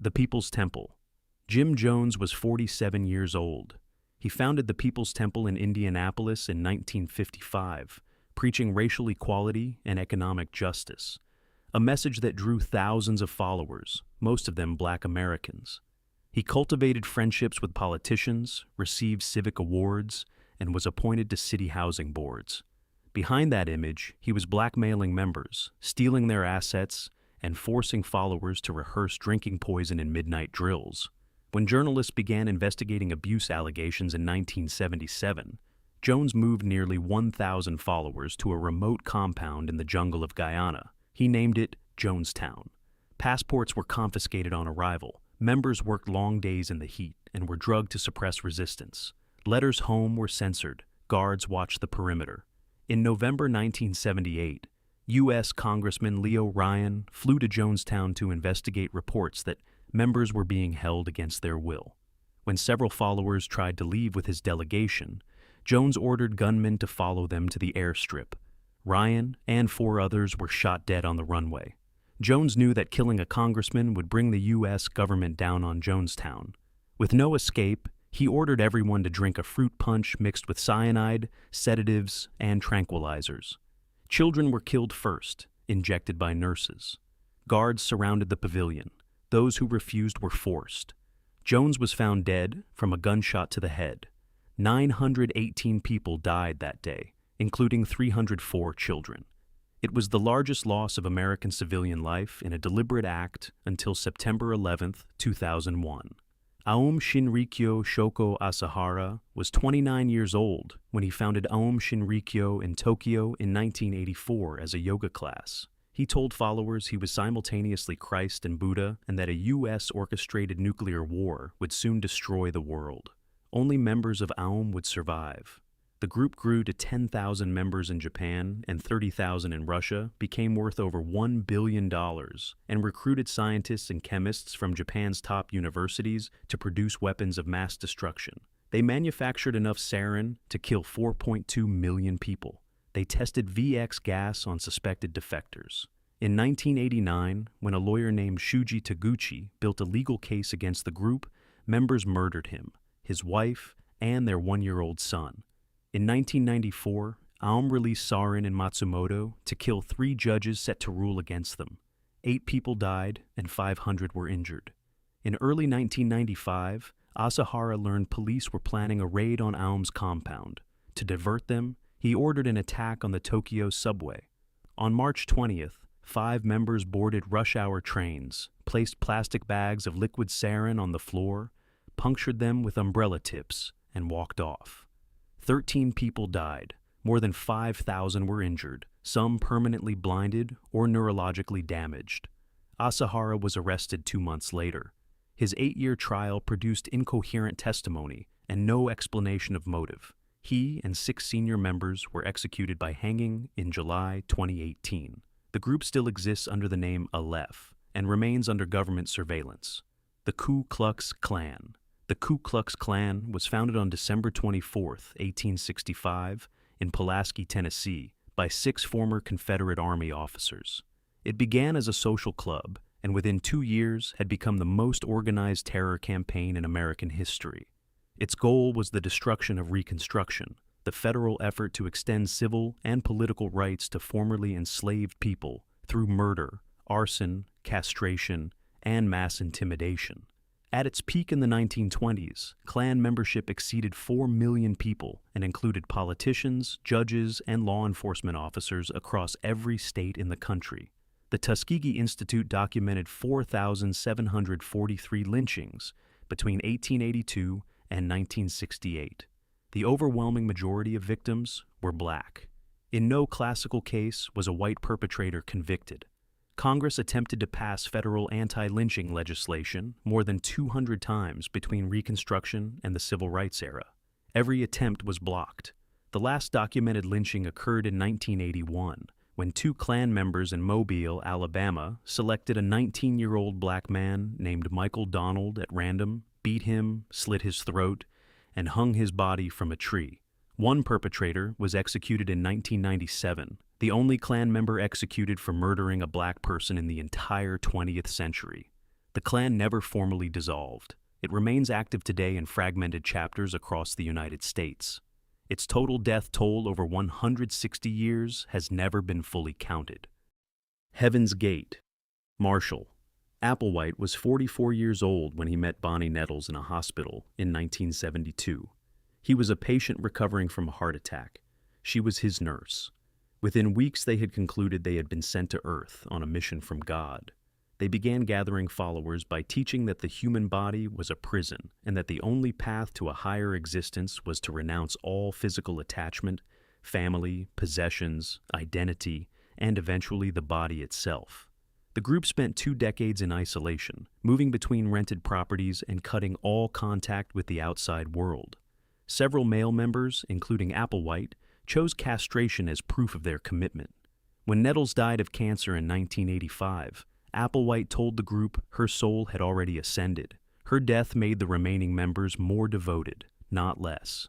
The People's Temple. Jim Jones was 47 years old. He founded the People's Temple in Indianapolis in 1955, preaching racial equality and economic justice, a message that drew thousands of followers, most of them Black Americans. He cultivated friendships with politicians, received civic awards, and was appointed to city housing boards. Behind that image, he was blackmailing members, stealing their assets, and forcing followers to rehearse drinking poison in midnight drills. When journalists began investigating abuse allegations in 1977, Jones moved nearly 1,000 followers to a remote compound in the jungle of Guyana. He named it Jonestown. Passports were confiscated on arrival. Members worked long days in the heat and were drugged to suppress resistance. Letters home were censored. Guards watched the perimeter. In November 1978, U.S. Congressman Leo Ryan flew to Jonestown to investigate reports that members were being held against their will. When several followers tried to leave with his delegation, Jones ordered gunmen to follow them to the airstrip. Ryan and 4 others were shot dead on the runway. Jones knew that killing a congressman would bring the U.S. government down on Jonestown. With no escape, he ordered everyone to drink a fruit punch mixed with cyanide, sedatives, and tranquilizers. Children were killed first, injected by nurses. Guards surrounded the pavilion. Those who refused were forced. Jones was found dead from a gunshot to the head. 918 people died that day, including 304 children. It was the largest loss of American civilian life in a deliberate act until September 11, 2001. Aum Shinrikyo Shoko Asahara was 29 years old when he founded Aum Shinrikyo in Tokyo in 1984 as a yoga class. He told followers he was simultaneously Christ and Buddha and that a U.S.-orchestrated nuclear war would soon destroy the world. Only members of Aum would survive. The group grew to 10,000 members in Japan and 30,000 in Russia, became worth over $1 billion, and recruited scientists and chemists from Japan's top universities to produce weapons of mass destruction. They manufactured enough sarin to kill 4.2 million people. They tested VX gas on suspected defectors. In 1989, when a lawyer named Shuji Taguchi built a legal case against the group, members murdered him, his wife, and their 1-year-old son. In 1994, Aum released Sarin and Matsumoto to kill 3 judges set to rule against them. 8 people died and 500 were injured. In early 1995, Asahara learned police were planning a raid on Aum's compound. To divert them, he ordered an attack on the Tokyo subway. On March 20th, 5 members boarded rush-hour trains, placed plastic bags of liquid sarin on the floor, punctured them with umbrella tips, and walked off. 13 people died. More than 5,000 were injured, some permanently blinded or neurologically damaged. Asahara was arrested 2 months later. His 8-year trial produced incoherent testimony and no explanation of motive. He and 6 senior members were executed by hanging in July 2018. The group still exists under the name Aleph and remains under government surveillance. The Ku Klux Klan. The Ku Klux Klan was founded on December 24, 1865, in Pulaski, Tennessee, by 6 former Confederate Army officers. It began as a social club, and within 2 years had become the most organized terror campaign in American history. Its goal was the destruction of Reconstruction, the federal effort to extend civil and political rights to formerly enslaved people through murder, arson, castration, and mass intimidation. At its peak in the 1920s, Klan membership exceeded 4 million people and included politicians, judges, and law enforcement officers across every state in the country. The Tuskegee Institute documented 4,743 lynchings between 1882 and 1968. The overwhelming majority of victims were Black. In no classical case was a white perpetrator convicted. Congress attempted to pass federal anti-lynching legislation more than 200 times between Reconstruction and the Civil Rights era. Every attempt was blocked. The last documented lynching occurred in 1981, when 2 Klan members in Mobile, Alabama, selected a 19-year-old Black man named Michael Donald at random, beat him, slit his throat, and hung his body from a tree. One perpetrator was executed in 1997, the only Klan member executed for murdering a Black person in the entire 20th century. The clan never formally dissolved. It remains active today in fragmented chapters across the United States. Its total death toll over 160 years has never been fully counted. Heaven's Gate. Marshall. Applewhite was 44 years old when he met Bonnie Nettles in a hospital in 1972. He was a patient recovering from a heart attack. She was his nurse. Within weeks, they had concluded they had been sent to Earth on a mission from God. They began gathering followers by teaching that the human body was a prison and that the only path to a higher existence was to renounce all physical attachment, family, possessions, identity, and eventually the body itself. The group spent 2 decades in isolation, moving between rented properties and cutting all contact with the outside world. Several male members, including Applewhite, chose castration as proof of their commitment. When Nettles died of cancer in 1985, Applewhite told the group her soul had already ascended. Her death made the remaining members more devoted, not less.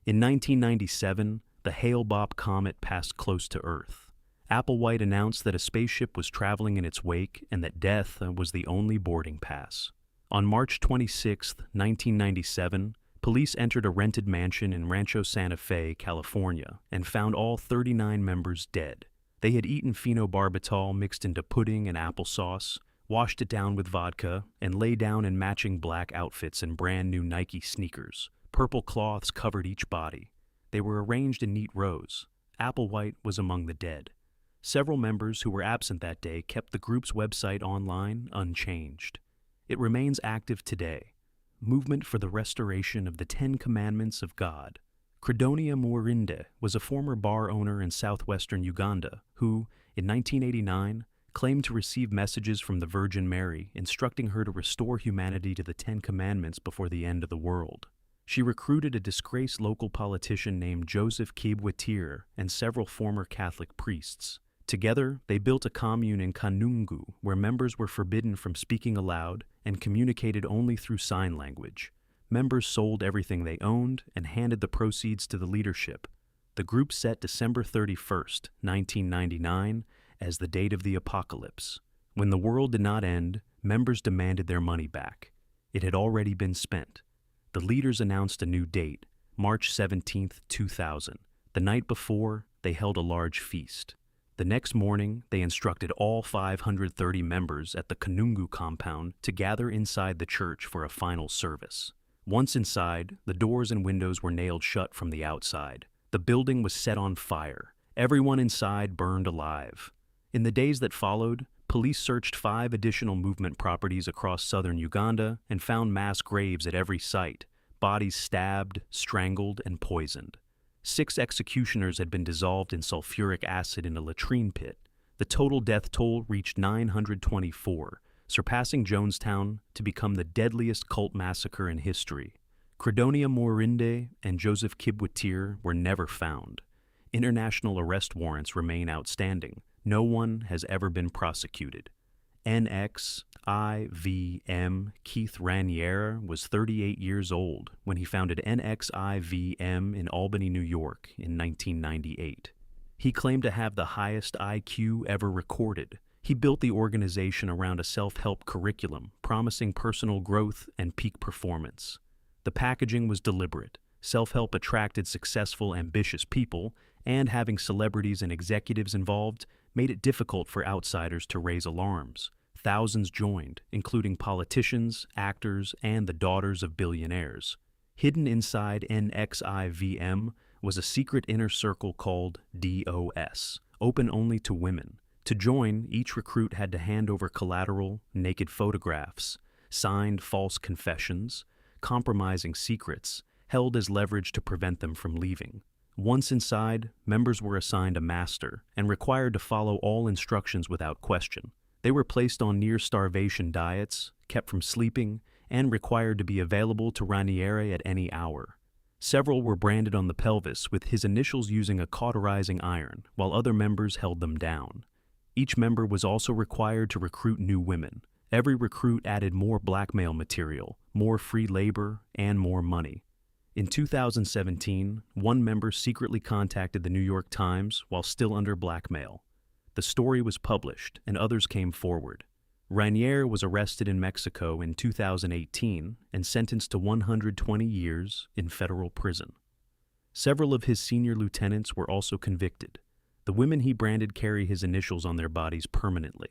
In 1997, the Hale-Bopp comet passed close to Earth. Applewhite announced that a spaceship was traveling in its wake and that death was the only boarding pass. On March 26, 1997, police entered a rented mansion in Rancho Santa Fe, California, and found all 39 members dead. They had eaten phenobarbital mixed into pudding and applesauce, washed it down with vodka, and lay down in matching black outfits and brand new Nike sneakers. Purple cloths covered each body. They were arranged in neat rows. Applewhite was among the dead. Several members who were absent that day kept the group's website online unchanged. It remains active today. Movement for the Restoration of the 10 Commandments of God. Credonia Muirinde was a former bar owner in southwestern Uganda who, in 1989, claimed to receive messages from the Virgin Mary instructing her to restore humanity to the 10 Commandments before the end of the world. She recruited a disgraced local politician named Joseph Kibwetir and several former Catholic priests. Together, they built a commune in Kanungu where members were forbidden from speaking aloud and communicated only through sign language. Members sold everything they owned and handed the proceeds to the leadership. The group set December 31st, 1999, as the date of the apocalypse. When the world did not end, members demanded their money back. It had already been spent. The leaders announced a new date, March 17, 2000. The night before, they held a large feast. The next morning, they instructed all 530 members at the Kanungu compound to gather inside the church for a final service. Once inside, the doors and windows were nailed shut from the outside. The building was set on fire. Everyone inside burned alive. In the days that followed, police searched 5 additional movement properties across southern Uganda and found mass graves at every site, bodies stabbed, strangled, and poisoned. 6 executioners had been dissolved in sulfuric acid in a latrine pit. The total death toll reached 924, surpassing Jonestown to become the deadliest cult massacre in history. Credonia Muirinde and Joseph Kibwetir were never found. International arrest warrants remain outstanding. No one has ever been prosecuted. NXIVM Keith Raniere was 38 years old when he founded NXIVM in Albany, New York in 1998. He claimed to have the highest IQ ever recorded. He built the organization around a self-help curriculum, promising personal growth and peak performance. The packaging was deliberate. Self-help attracted successful, ambitious people, and having celebrities and executives involved made it difficult for outsiders to raise alarms. Thousands joined, including politicians, actors, and the daughters of billionaires. Hidden inside NXIVM was a secret inner circle called DOS, open only to women. To join, each recruit had to hand over collateral, naked photographs, signed false confessions, compromising secrets, held as leverage to prevent them from leaving. Once inside, members were assigned a master and required to follow all instructions without question. They were placed on near-starvation diets, kept from sleeping, and required to be available to Raniere at any hour. Several were branded on the pelvis with his initials using a cauterizing iron, while other members held them down. Each member was also required to recruit new women. Every recruit added more blackmail material, more free labor, and more money. In 2017, one member secretly contacted the New York Times while still under blackmail. The story was published, and others came forward. Rainier was arrested in Mexico in 2018 and sentenced to 120 years in federal prison. Several of his senior lieutenants were also convicted. The women he branded carry his initials on their bodies permanently.